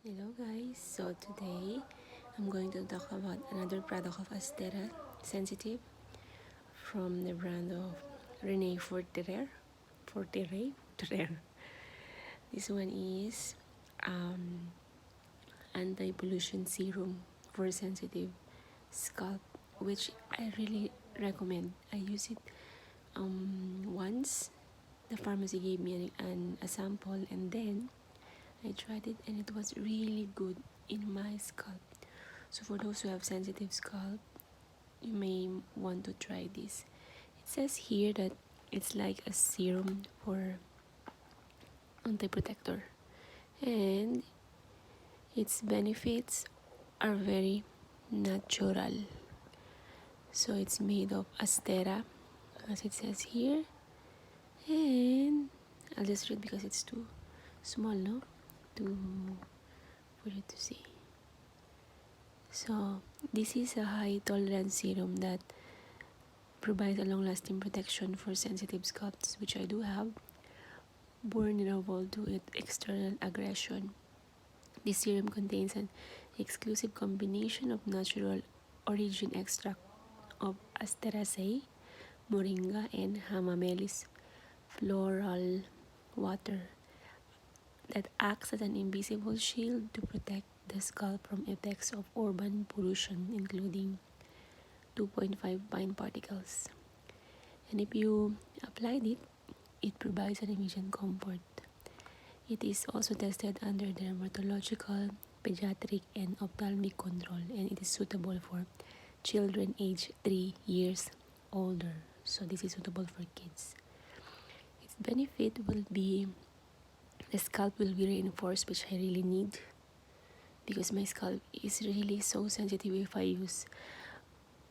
Hello guys, so today I'm going to talk about another product of Astera Sensitive from the brand of Rene Fortier. This one is anti-pollution serum for sensitive scalp, which I really recommend. I use it once. The pharmacy gave me a sample, and then I tried it and it was really good in my scalp. So for those who have sensitive scalp, you may want to try this. It says here that it's like a serum for anti-protector, and its benefits are very natural. So it's made of Astera, as it says here, and I'll just read because it's too small, no, for you to see. So this is a high tolerance serum that provides a long-lasting protection for sensitive scalps, which I do have, vulnerable to external aggression. This serum contains an exclusive combination of natural origin extract of Asteraceae, moringa, and Hamamelis floral water that acts as an invisible shield to protect the scalp from effects of urban pollution, including 2.5 fine particles. And if you applied it, it provides an immediate comfort. It is also tested under dermatological, pediatric, and ophthalmic control, and it is suitable for children aged 3 years older. So this is suitable for kids. Its benefit will be the scalp will be reinforced, which I really need because my scalp is really so sensitive. If I use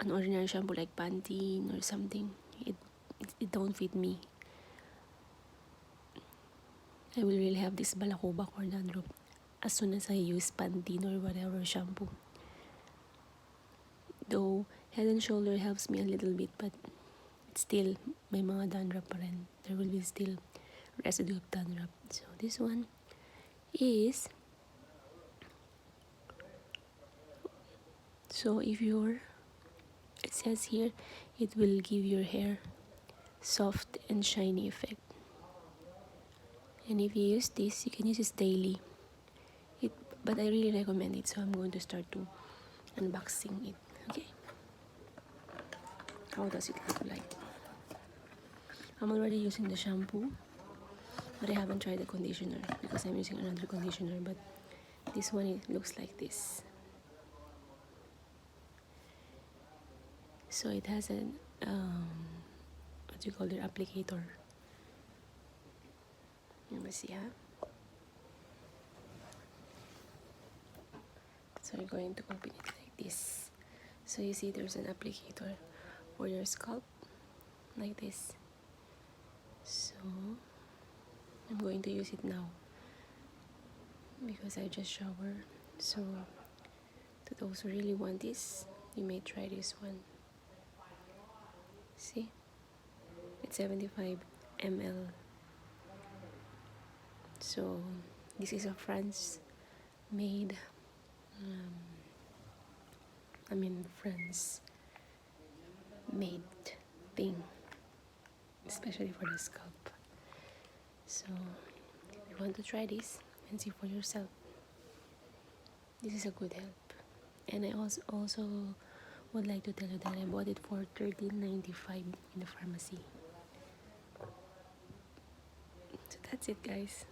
an ordinary shampoo like Pantene or something, it don't fit me. I will really have this balakubak or dandruff as soon as I use Pantene or whatever shampoo. Though Head and Shoulder helps me a little bit, but it's still may mga dandruff pa rin. There will be still residue of dandruff. So this one is, so if you're, it says here, it will give your hair soft and shiny effect. And if you use this, you can use this daily. But I really recommend it, so I'm going to start to unboxing it. Okay, how does it look like? I'm already using the shampoo, but I haven't tried the conditioner because I'm using another conditioner. But this one, it looks like this. So it has an what do you call it, applicator. Let me see, So you're going to open it like this. So you see there's an applicator for your scalp like this. So I'm going to use it now because I just showered. So to those who really want this, you may try this one. See, it's 75 ml. So this is a France made France made thing, especially for the scalp. So if you want to try this and see for yourself, this is a good help. And I also would like to tell you that I bought it for $13.95 in the pharmacy. So that's it, guys.